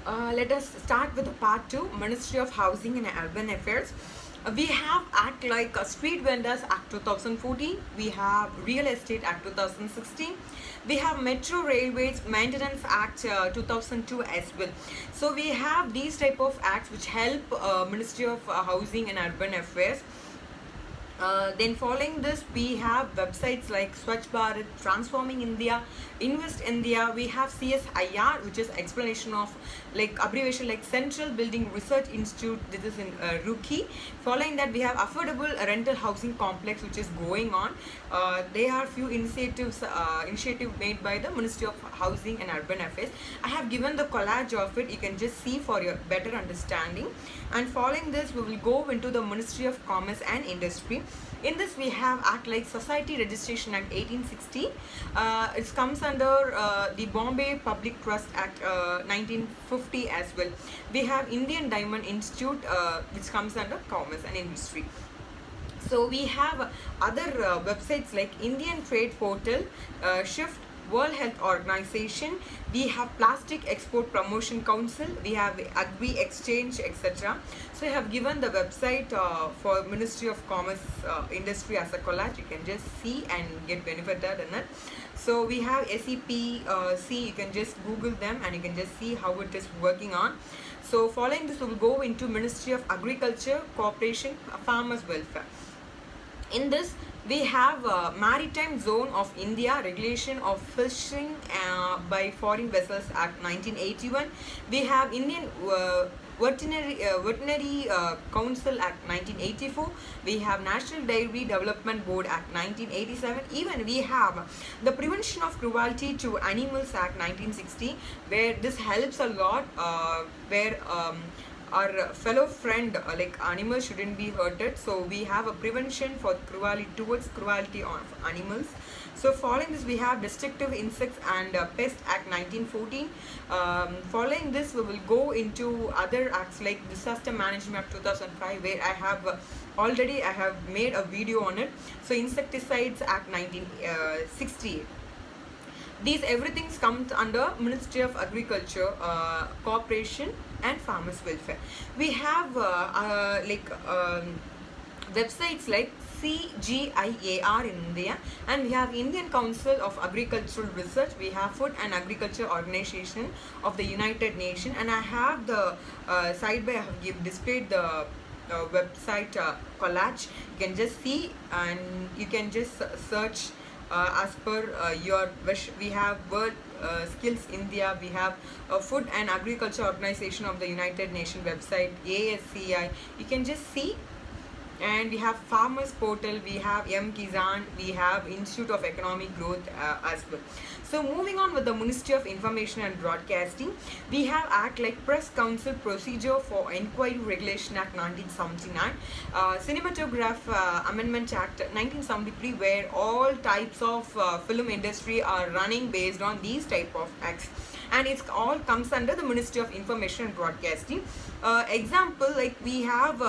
Let us start with the part 2, Ministry of Housing and Urban Affairs. We have Act like Street Vendors Act 2014, we have Real Estate Act 2016, we have Metro Railways Maintenance Act 2002 as well. So we have these type of acts which help Ministry of Housing and Urban Affairs. Then following this, we have websites like Swachh Bharat, Transforming India, Invest India. We have CSIR, which is explanation of like abbreviation like Central Building Research Institute. This is in Roorkee. Following that, we have Affordable Rental Housing Complex, which is going on. There are few initiative made by the Ministry of Housing and Urban Affairs. I have given the collage of it. You can just see for your better understanding. And following this, we will go into the Ministry of Commerce and Industry. In this, we have Act like Society Registration Act 1860. It comes under the Bombay Public Trust Act 1950 as well. We have Indian Diamond Institute, which comes under Commerce and Industry. So we have other websites like Indian Trade Portal, Shift, World Health Organization, we have Plastic Export Promotion Council, we have Agri Exchange, etc. So I have given the website for Ministry of Commerce Industry as a collage. You can just see and get benefited in it. So we have SEPC, you can just Google them and you can just see how it is working on. So following this, we will go into Ministry of Agriculture, Cooperation, Farmers Welfare. In this, we have Maritime Zone of India, Regulation of Fishing by Foreign Vessels Act 1981. We have Indian Veterinary Council Act 1984. We have National Dairy Development Board Act 1987. Even we have the Prevention of Cruelty to Animals Act 1960, where this helps a lot, where our fellow friend like animals shouldn't be hurted. So we have a prevention for cruelty towards cruelty of animals. So following this, we have Destructive Insects and Pest Act 1914. Following this, we will go into other acts like Disaster Management Act 2005, where I have already made a video on it. So Insecticides Act 1968. These everything comes under Ministry of Agriculture, Cooperation and Farmers Welfare. We have websites like CGIAR in India, and we have Indian Council of Agricultural Research. We have Food and Agriculture Organization of the United Nations, and I have the side by I have displayed the website collage. You can just see and you can just search as per your wish. We have World Skills India, we have Food and Agriculture Organization of the United Nations website, ASCI. You can just see. And we have Farmers Portal, we have M-Kisan, we have Institute of Economic Growth as well. So moving on with the Ministry of Information and Broadcasting, we have Act like Press Council Procedure for Enquiry Regulation Act 1979, Cinematograph Amendment Act 1973, where all types of film industry are running based on these type of acts. And it all comes under the Ministry of Information and Broadcasting. Example, like we have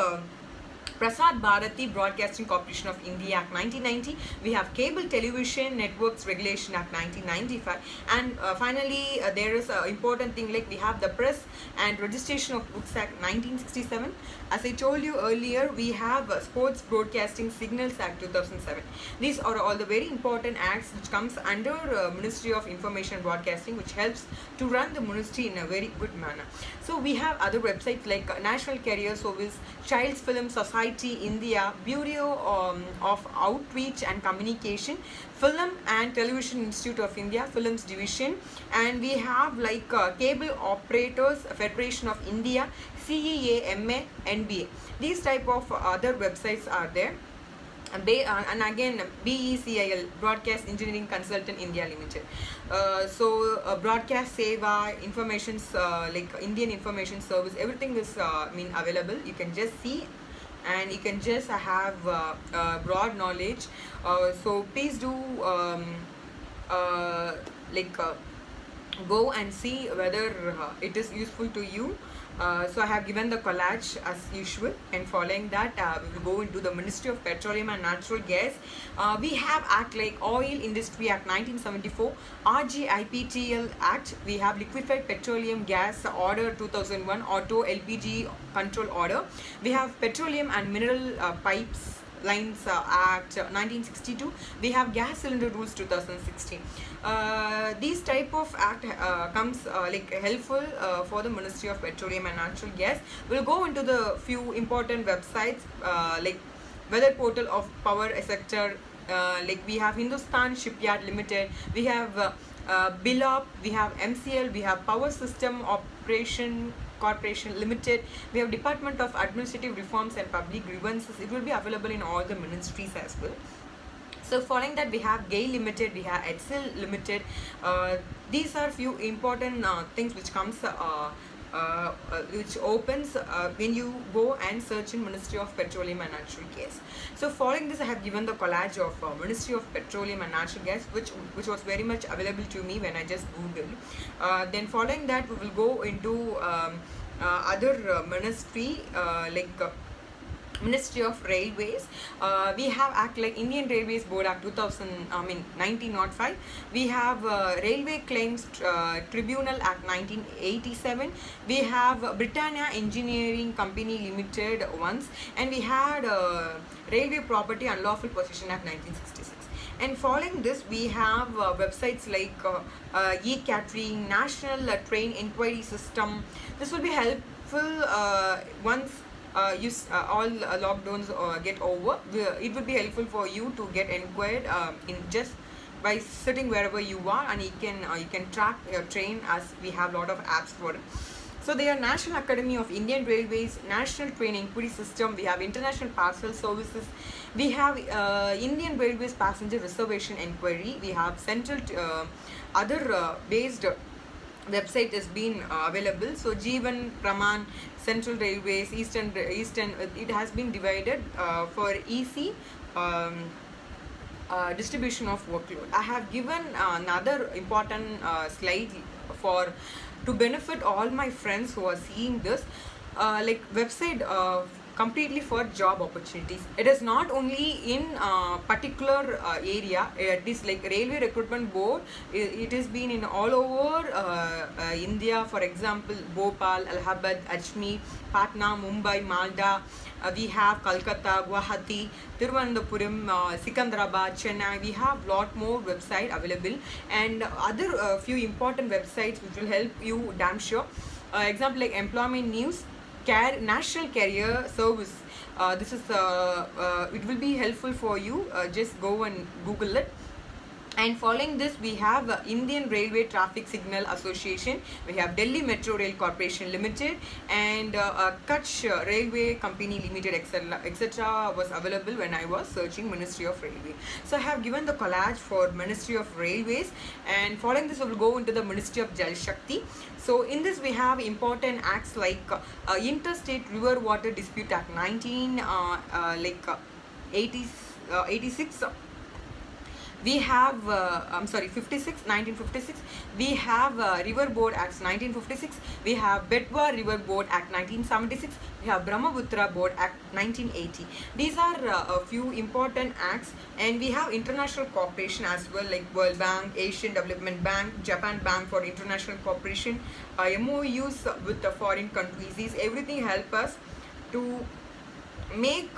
Prasar Bharati Broadcasting Corporation of India Act 1990. We have Cable Television Networks Regulation Act 1995. And finally, there is an important thing like we have the Press and Registration of Books Act 1967. As I told you earlier, we have Sports Broadcasting Signals Act 2007. These are all the very important acts which comes under Ministry of Information and Broadcasting, which helps to run the ministry in a very good manner. So we have other websites like National Career Service, Child's Film Society India, Bureau of Outreach and Communication, Film and Television Institute of India, Films Division, and we have like Cable Operators Federation of India, CEA, MA, NBA. These type of other websites are there. And again BECIL, Broadcast Engineering Consultant India Limited. Broadcast Seva, information like Indian Information Service, everything is available. You can just see and you can just have broad knowledge. So please do go and see whether it is useful to you. So I have given the collage as usual, and following that we will go into the Ministry of Petroleum and Natural Gas. We have Act like Oil Industry Act 1974, RGIPTL Act, we have Liquefied Petroleum Gas Order 2001, Auto LPG Control Order, we have Petroleum and Mineral Pipes Lines Act 1962, we have Gas Cylinder Rules 2016. These type of act comes like helpful for the Ministry of Petroleum and Natural Gas. We'll go into the few important websites like weather portal of power sector, like we have Hindustan Shipyard Limited, we have Billop, we have MCL, we have Power System Operation Corporation Limited, we have Department of Administrative Reforms and Public Grievances. It will be available in all the ministries as well. So following that, we have GAIL Limited, we have Excel Limited. These are few important things which comes which opens when you go and search in Ministry of Petroleum and Natural Gas. So following this, I have given the collage of Ministry of Petroleum and Natural Gas, which was very much available to me when I just googled. Then following that, we will go into other ministry like Ministry of Railways. We have Act like Indian Railways Board Act 1905. We have Railway Claims Tribunal Act 1987. We have Britannia Engineering Company Limited once, and we had Railway Property Unlawful Possession Act 1966. And following this, we have websites like e-catering, National Train Inquiry System. This will be helpful once all lockdowns get over. It would be helpful for you to get inquired in just by sitting wherever you are, and you can track your train, as we have a lot of apps for it. So they are National Academy of Indian Railways, National Train Inquiry System, we have International Parcel Services, we have Indian Railways Passenger Reservation Inquiry, we have Central other based website has been available. So Jeevan Praman, Central Railways, Eastern, it has been divided for easy distribution of workload. I have given another important slide for to benefit all my friends who are seeing this, like website completely for job opportunities. It is not only in particular area. It is like Railway Recruitment Board. It has been in all over India. For example, Bhopal, Allahabad, Ajmer, Patna, Mumbai, Malda. We have Kolkata, Guwahati, Thiruvananthapuram, Secunderabad, Chennai. We have lot more website available, and other few important websites which will help you damn sure. Example like Employment News, National Career Service. This is it will be helpful for you. Just go and Google it. And following this, we have Indian Railway Traffic Signal Association, we have Delhi Metro Rail Corporation Limited, and Kutch Railway Company Limited, etc. was available when I was searching Ministry of Railway. So I have given the collage for Ministry of Railways, and following this we will go into the Ministry of Jal Shakti. So in this we have important acts like Interstate River Water Dispute Act 86. We have 1956. We have River Board Acts 1956. We have Betwa River Board Act 1976. We have Brahmaputra Board Act 1980. These are a few important acts, and we have international cooperation as well, like World Bank, Asian Development Bank, Japan Bank for International Cooperation, MOUs with the foreign countries. These everything help us to make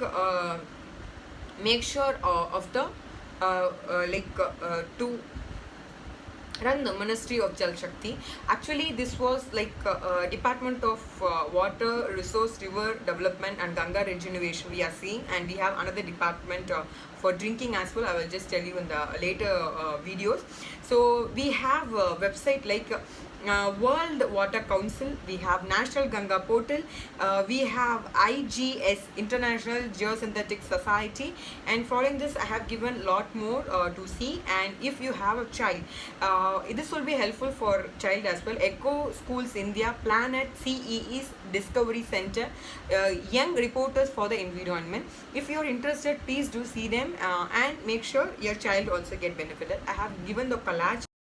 sure of the to run the Ministry of Jal Shakti. Actually, this was like Department of Water, Resource, River Development and Ganga Regeneration we are seeing, and we have another department for drinking as well. I will just tell you in the later videos. So we have a website like World Water Council, we have National Ganga Portal, we have IGS, International Geosynthetic Society, and following this I have given lot more to see. And if you have a child, this will be helpful for child as well. Echo Schools India, Planet, CEE's Discovery Center, Young Reporters for the Environment. If you are interested, please do see them and make sure your child also get benefited. I have given the collage